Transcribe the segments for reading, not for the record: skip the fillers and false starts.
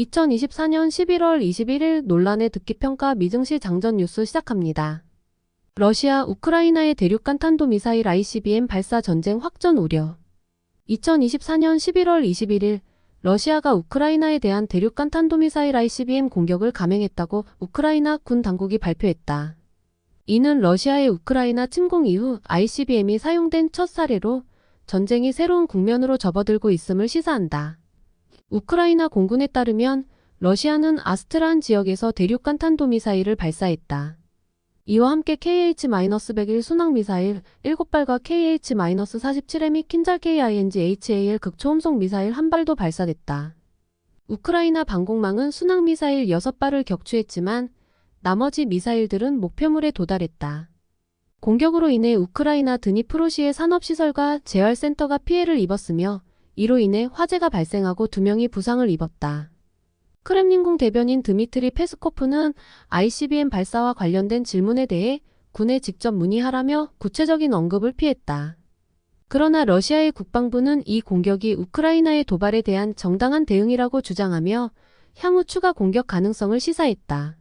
2024년 11월 21일 논란의 듣기평가 미증시 장전 뉴스 시작합니다. 러시아 우크라이나의 대륙간 탄도미사일 ICBM 발사 전쟁 확전 우려. 2024년 11월 21일 러시아가 우크라이나에 대한 대륙간 탄도미사일 ICBM 공격을 감행했다고 우크라이나 군 당국이 발표했다. 이는 러시아의 우크라이나 침공 이후 ICBM이 사용된 첫 사례로 전쟁이 새로운 국면으로 접어들고 있음을 시사한다. 우크라이나 공군에 따르면 러시아는 아스트란 지역에서 대륙간 탄도미사일을 발사했다. 이와 함께 KH-101 순항미사일 7발과 KH-47M 킨잘 KING-HAL 극초음속 미사일 1발도 발사됐다. 우크라이나 방공망은 순항미사일 6발을 격추했지만 나머지 미사일들은 목표물에 도달했다. 공격으로 인해 우크라이나 드니프로시의 산업시설과 재활센터가 피해를 입었으며 이로 인해 화재가 발생하고 2명이 부상을 입었다. 크렘린궁 대변인 드미트리 페스코프는 ICBM 발사와 관련된 질문에 대해 군에 직접 문의하라며 구체적인 언급을 피했다. 그러나 러시아의 국방부는 이 공격이 우크라이나의 도발에 대한 정당한 대응이라고 주장하며 향후 추가 공격 가능성을 시사했다.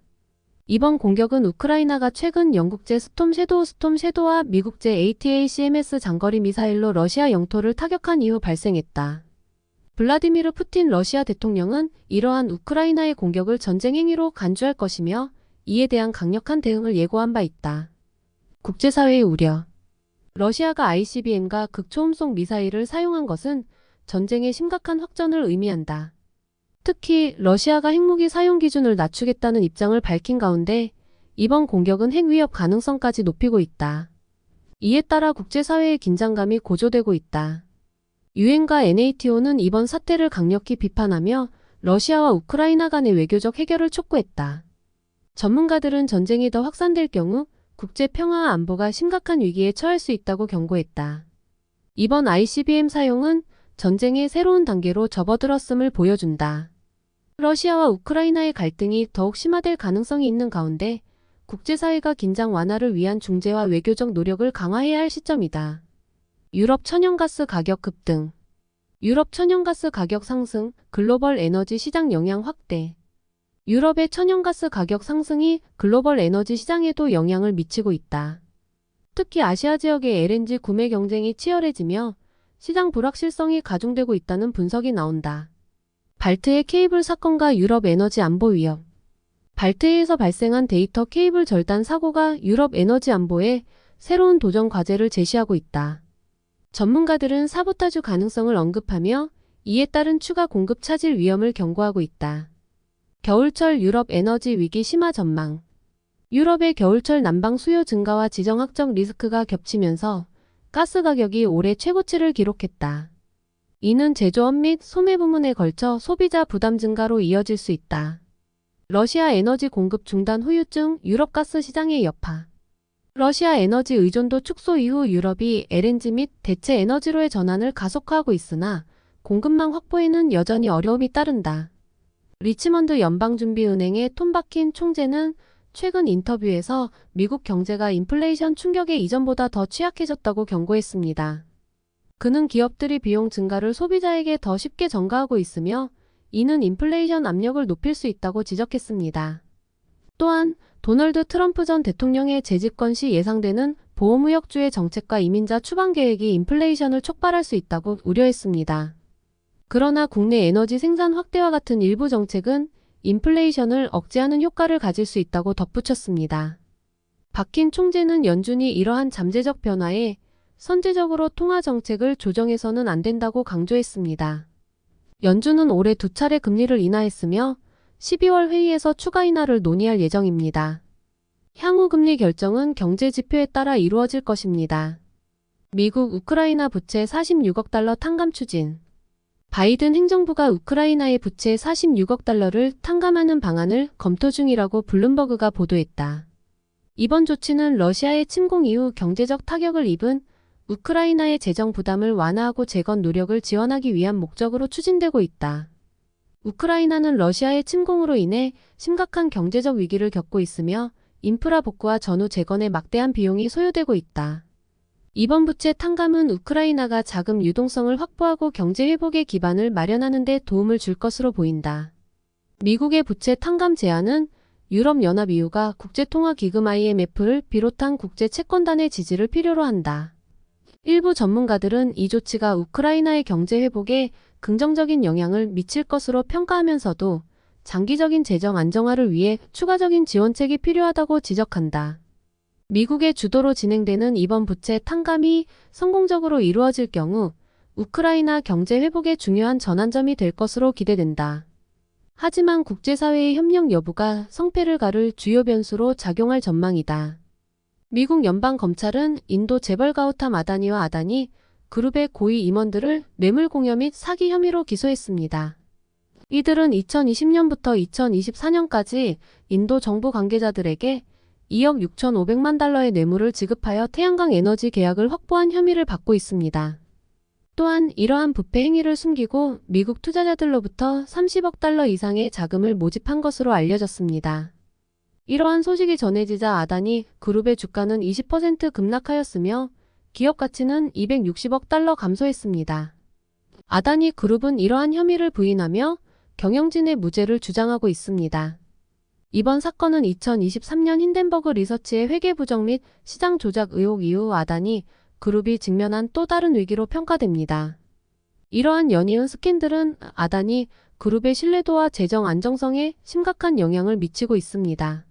이번 공격은 우크라이나가 최근 영국제 스톰 섀도우와 미국제 ATACMS 장거리 미사일로 러시아 영토를 타격한 이후 발생했다. 블라디미르 푸틴 러시아 대통령은 이러한 우크라이나의 공격을 전쟁 행위로 간주할 것이며 이에 대한 강력한 대응을 예고한 바 있다. 국제사회의 우려. 러시아가 ICBM과 극초음속 미사일을 사용한 것은 전쟁의 심각한 확전을 의미한다. 특히 러시아가 핵무기 사용 기준을 낮추겠다는 입장을 밝힌 가운데 이번 공격은 핵 위협 가능성까지 높이고 있다. 이에 따라 국제사회의 긴장감이 고조되고 있다. 유엔과 NATO는 이번 사태를 강력히 비판하며 러시아와 우크라이나 간의 외교적 해결을 촉구했다. 전문가들은 전쟁이 더 확산될 경우 국제 평화와 안보가 심각한 위기에 처할 수 있다고 경고했다. 이번 ICBM 사용은 전쟁의 새로운 단계로 접어들었음을 보여준다. 러시아와 우크라이나의 갈등이 더욱 심화될 가능성이 있는 가운데 국제사회가 긴장 완화를 위한 중재와 외교적 노력을 강화해야 할 시점이다. 유럽 천연가스 가격 급등. 유럽 천연가스 가격 상승, 글로벌 에너지 시장 영향 확대. 유럽의 천연가스 가격 상승이 글로벌 에너지 시장에도 영향을 미치고 있다. 특히 아시아 지역의 LNG 구매 경쟁이 치열해지며 시장 불확실성이 가중되고 있다는 분석이 나온다. 발트해 케이블 사건과 유럽 에너지 안보 위협. 발트해에서 발생한 데이터 케이블 절단 사고가 유럽 에너지 안보에 새로운 도전 과제를 제시하고 있다. 전문가들은 사보타주 가능성을 언급하며 이에 따른 추가 공급 차질 위험을 경고하고 있다. 겨울철 유럽 에너지 위기 심화 전망. 유럽의 겨울철 난방 수요 증가와 지정학적 리스크가 겹치면서 가스 가격이 올해 최고치를 기록했다. 이는 제조업 및 소매 부문에 걸쳐 소비자 부담 증가로 이어질 수 있다. 러시아 에너지 공급 중단 후유증, 유럽 가스 시장의 여파. 러시아 에너지 의존도 축소 이후 유럽이 LNG 및 대체 에너지로의 전환을 가속화하고 있으나 공급망 확보에는 여전히 어려움이 따른다. 리치먼드 연방준비은행의 톰 바킨 총재는 최근 인터뷰에서 미국 경제가 인플레이션 충격에 이전보다 더 취약해졌다고 경고했습니다. 그는 기업들이 비용 증가를 소비자에게 더 쉽게 전가하고 있으며 이는 인플레이션 압력을 높일 수 있다고 지적했습니다. 또한 도널드 트럼프 전 대통령의 재집권 시 예상되는 보호무역주의 정책과 이민자 추방 계획이 인플레이션을 촉발할 수 있다고 우려했습니다. 그러나 국내 에너지 생산 확대와 같은 일부 정책은 인플레이션을 억제하는 효과를 가질 수 있다고 덧붙였습니다. 바킨 총재는 연준이 이러한 잠재적 변화에 선제적으로 통화 정책을 조정해서는 안 된다고 강조했습니다. 연준은 올해 2차례 금리를 인하했으며 12월 회의에서 추가 인하를 논의할 예정입니다. 향후 금리 결정은 경제 지표에 따라 이루어질 것입니다. 미국 우크라이나 부채 46억 달러 탕감 추진. 바이든 행정부가 우크라이나의 부채 46억 달러를 탕감하는 방안을 검토 중이라고 블룸버그가 보도했다. 이번 조치는 러시아의 침공 이후 경제적 타격을 입은 우크라이나의 재정 부담을 완화하고 재건 노력을 지원하기 위한 목적으로 추진되고 있다. 우크라이나는 러시아의 침공으로 인해 심각한 경제적 위기를 겪고 있으며 인프라 복구와 전후 재건에 막대한 비용이 소요되고 있다. 이번 부채 탕감은 우크라이나가 자금 유동성을 확보하고 경제 회복의 기반을 마련하는 데 도움을 줄 것으로 보인다. 미국의 부채 탕감 제안은 유럽연합 EU가 국제통화기금 IMF를 비롯한 국제채권단의 지지를 필요로 한다. 일부 전문가들은 이 조치가 우크라이나의 경제 회복에 긍정적인 영향을 미칠 것으로 평가하면서도 장기적인 재정 안정화를 위해 추가적인 지원책이 필요하다고 지적한다. 미국의 주도로 진행되는 이번 부채 탕감이 성공적으로 이루어질 경우 우크라이나 경제 회복의 중요한 전환점이 될 것으로 기대된다. 하지만 국제사회의 협력 여부가 성패를 가를 주요 변수로 작용할 전망이다. 미국 연방검찰은 인도 재벌 가우탐 아다니와 아다니 그룹의 고위 임원들을 뇌물 공여 및 사기 혐의로 기소했습니다. 이들은 2020년부터 2024년까지 인도 정부 관계자들에게 2억 6,500만 달러의 뇌물을 지급하여 태양광 에너지 계약을 확보한 혐의를 받고 있습니다. 또한 이러한 부패 행위를 숨기고 미국 투자자들로부터 30억 달러 이상의 자금을 모집한 것으로 알려졌습니다. 이러한 소식이 전해지자 아다니 그룹의 주가는 20% 급락하였으며 기업 가치는 260억 달러 감소했습니다. 아다니 그룹은 이러한 혐의를 부인하며 경영진의 무죄를 주장하고 있습니다. 이번 사건은 2023년 힌덴버그 리서치의 회계 부정 및 시장 조작 의혹 이후 아다니 그룹이 직면한 또 다른 위기로 평가됩니다. 이러한 연이은 스캔들은 아다니 그룹의 신뢰도와 재정 안정성에 심각한 영향을 미치고 있습니다.